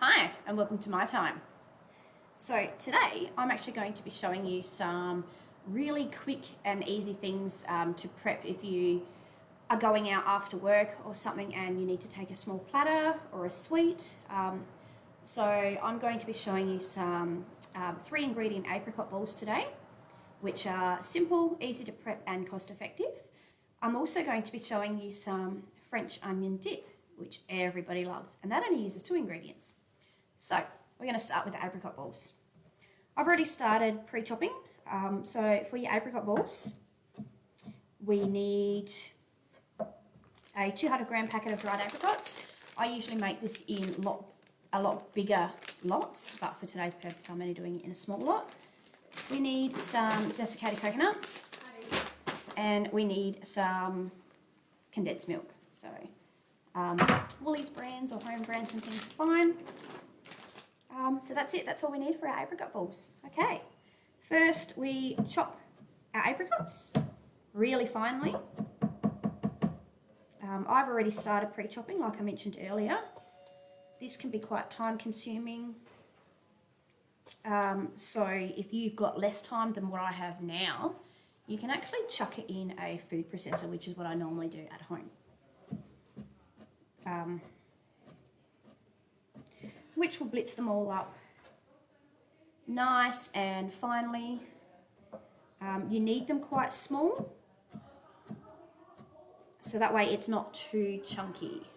Hi, and welcome to my time. So today I'm actually going to be showing you some really quick and easy things to prep if you are going out after work or something and you need to take a small platter or a sweet. So I'm going to be showing you some 3 ingredient apricot balls today, which are simple, easy to prep and cost effective. I'm also going to be showing you some French onion dip, which everybody loves, and that only uses 2 ingredients. So we're going to start with the apricot balls. I've already started pre-chopping. So for your apricot balls, we need a 200 gram packet of dried apricots. I usually make this in a lot bigger lots, but for today's purpose I'm only doing it in a small lot. We need some desiccated coconut, and we need some condensed milk. So Woolies brands or home brands and things are fine. So that's it, that's all we need for our apricot balls. Okay, first we chop our apricots really finely. I've already started pre-chopping like I mentioned earlier. This can be quite time consuming. So if you've got less time than what I have now, you can actually chuck it in a food processor, which is what I normally do at home. Which will blitz them all up nice and finely. You need them quite small, so that way it's not too chunky.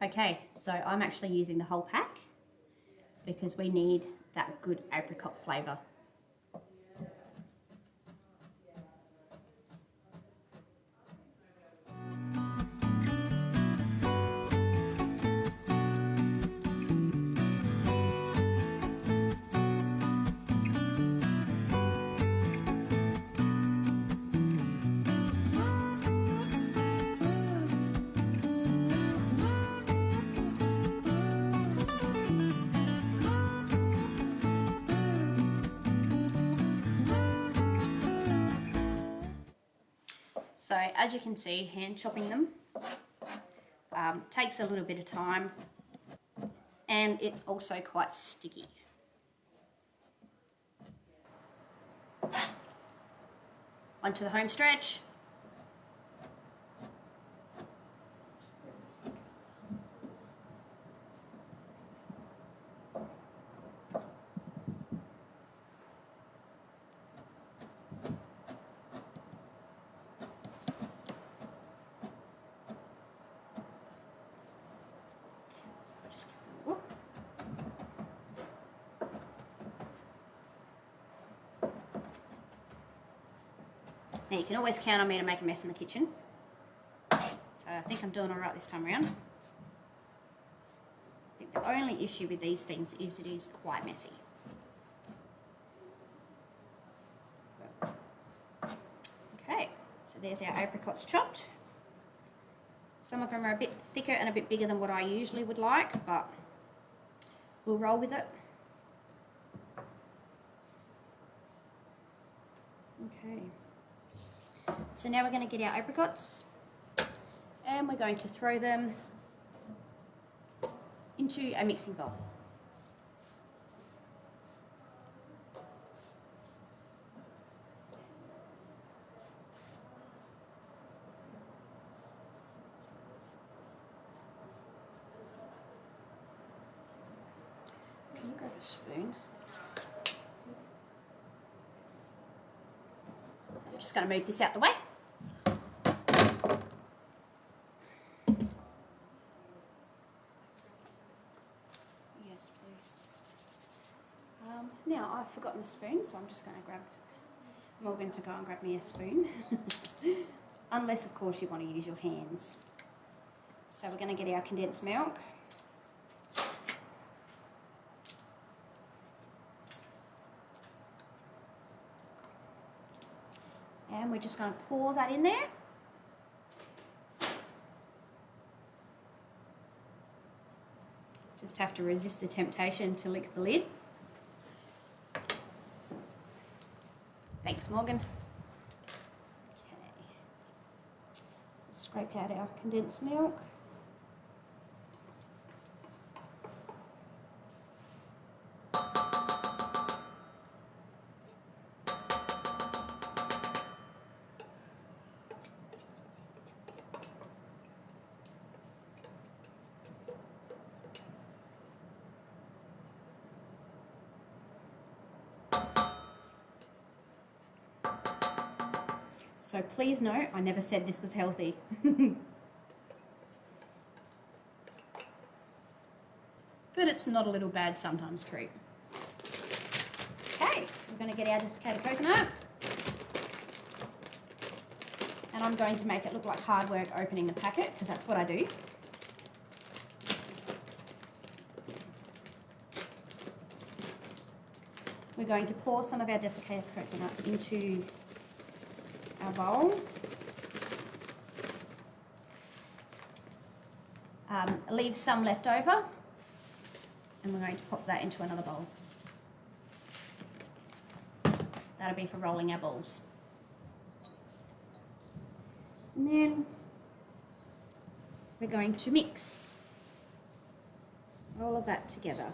Okay, so I'm actually using the whole pack because we need that good apricot flavour. So as you can see, hand chopping them takes a little bit of time, and it's also quite sticky. Onto the home stretch. Now you can always count on me to make a mess in the kitchen, so I think I'm doing all right this time around. I think the only issue with these things is it is quite messy. Okay, so there's our apricots chopped. Some of them are a bit thicker and a bit bigger than what I usually would like, but we'll roll with it. Okay. So now we're going to get our apricots and we're going to throw them into a mixing bowl. Can you grab a spoon? I'm just going to move this out the way. Yes, please. Now I've forgotten a spoon, so I'm just going to grab Morgan to go and grab me a spoon. Unless, of course, you want to use your hands. So we're going to get our condensed milk. And we're just going to pour that in there. Just have to resist the temptation to lick the lid. Thanks, Morgan. Okay. Scrape out our condensed milk. So please note, I never said this was healthy. But it's not a little bad sometimes treat. Okay, we're going to get our desiccated coconut. And I'm going to make it look like hard work opening the packet, because that's what I do. We're going to pour some of our desiccated coconut into our bowl. Leave some left over, and we're going to pop that into another bowl. That'll be for rolling our balls. And then we're going to mix all of that together.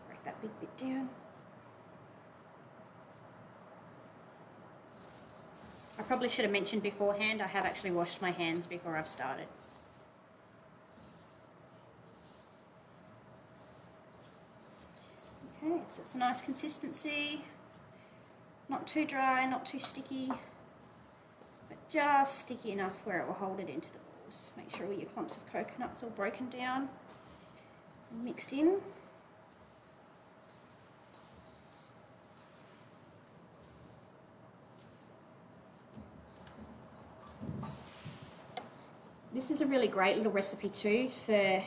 Break that big bit down. I probably should have mentioned beforehand, I have actually washed my hands before I've started. Okay, so it's a nice consistency. Not too dry, not too sticky, but just sticky enough where it will hold it into the balls. Make sure all your clumps of coconut's all broken down and mixed in. This is a really great little recipe too for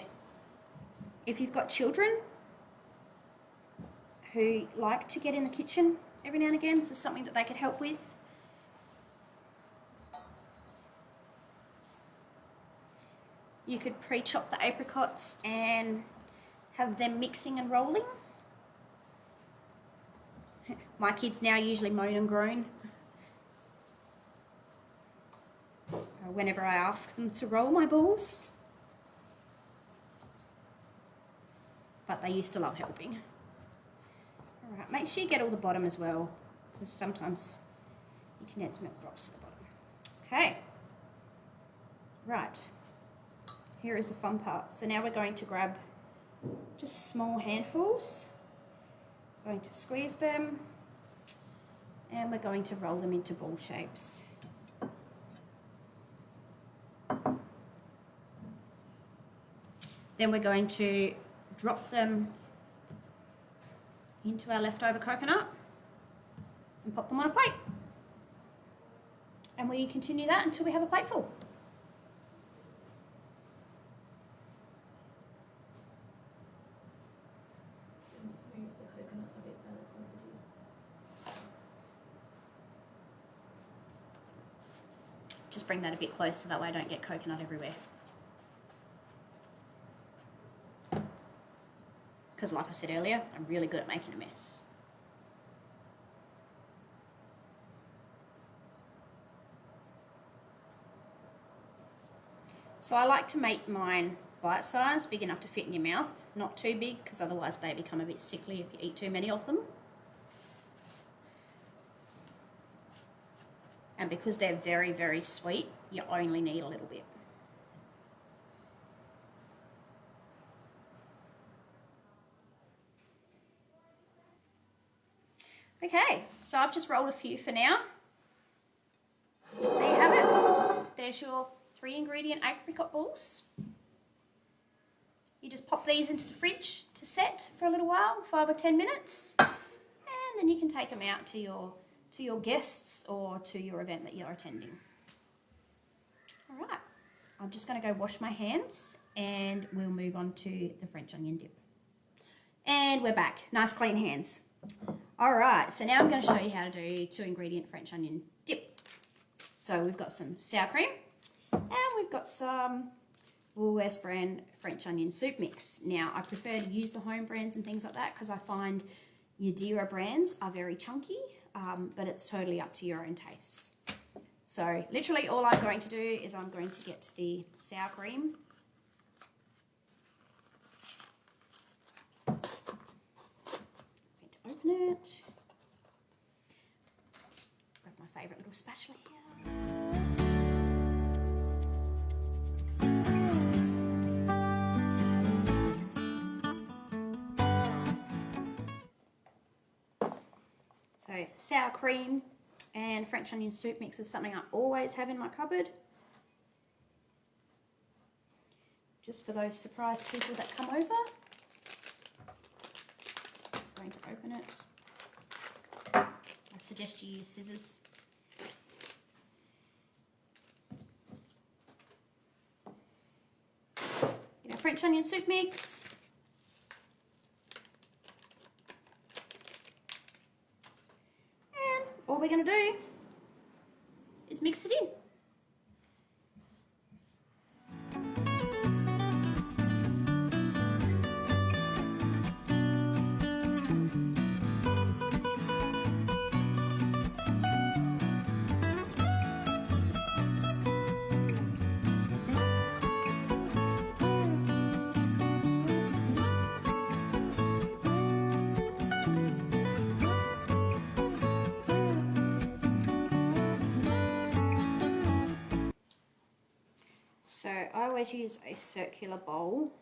if you've got children who like to get in the kitchen every now and again. This is something that they could help with. You could pre-chop the apricots and have them mixing and rolling. My kids now usually moan and groan whenever I ask them to roll my balls, but they used to love helping. Alright, make sure you get all the bottom as well, because sometimes your condensed milk drops to the bottom. Okay, right, here is the fun part. So now we're going to grab just small handfuls, going to squeeze them, and we're going to roll them into ball shapes. Then we're going to drop them into our leftover coconut and pop them on a plate. And we continue that until we have a plate full. Just bring that a bit closer, that way I don't get coconut everywhere. Because like I said earlier, I'm really good at making a mess. So I like to make mine bite size, big enough to fit in your mouth, not too big, because otherwise they become a bit sickly if you eat too many of them. And because they're very, very sweet, you only need a little bit. Okay, so I've just rolled a few for now. There you have it. There's your 3-ingredient apricot balls. You just pop these into the fridge to set for a little while, 5 or 10 minutes, and then you can take them out to your guests or to your event that you're attending. All right, I'm just going to go wash my hands and we'll move on to the French onion dip. And we're back. Nice clean hands. All right, so now I'm going to show you how to do 2-ingredient French onion dip. So we've got some sour cream and we've got some Woolworths brand French onion soup mix. Now, I prefer to use the home brands and things like that because I find your dearer brands are very chunky, but it's totally up to your own tastes. So literally all I'm going to do is I'm going to get the sour cream. I'm going to open it. Grab my favourite little spatula here. So sour cream and French onion soup mix is something I always have in my cupboard. Just for those surprise people that come over. I'm going to open it. I suggest you use scissors. French onion soup mix. And all we're going to do is mix it in. So I always use a circular bowl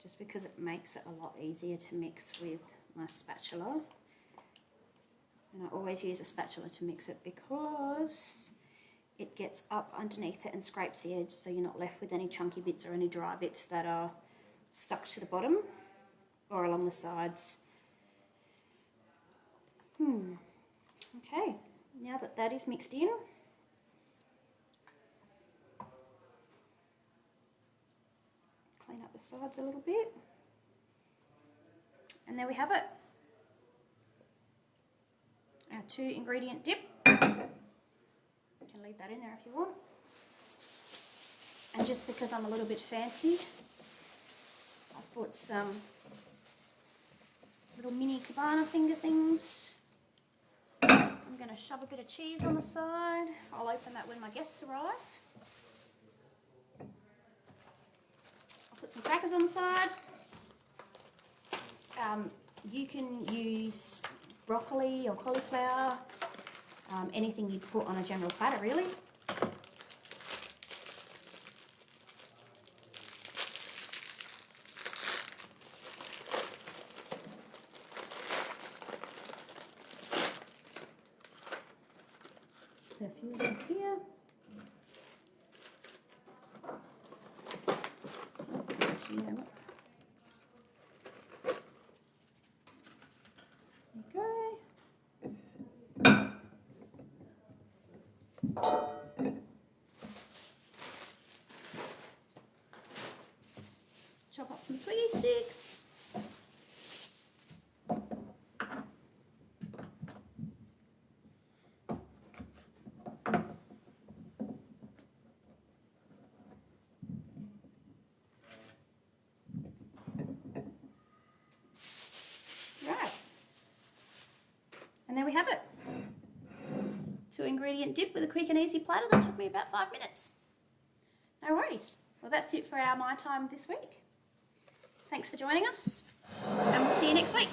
just because it makes it a lot easier to mix with my spatula. And I always use a spatula to mix it because it gets up underneath it and scrapes the edge, so you're not left with any chunky bits or any dry bits that are stuck to the bottom or along the sides. Okay, now that that is mixed in, clean up the sides a little bit, and there we have it, our 2-ingredient dip. You can leave that in there if you want. And just because I'm a little bit fancy, I put some little mini cabana finger things. I'm going to shove a bit of cheese on the side. I'll open that when my guests arrive. Put some crackers on the side. You can use broccoli or cauliflower, anything you'd put on a general platter really. Put a few of those here. Chop up some twiggy sticks. Right. And there we have it. 2-ingredient dip with a quick and easy platter that took me about 5 minutes. No worries. Well, that's it for our My Time this week. Thanks for joining us, and we'll see you next week.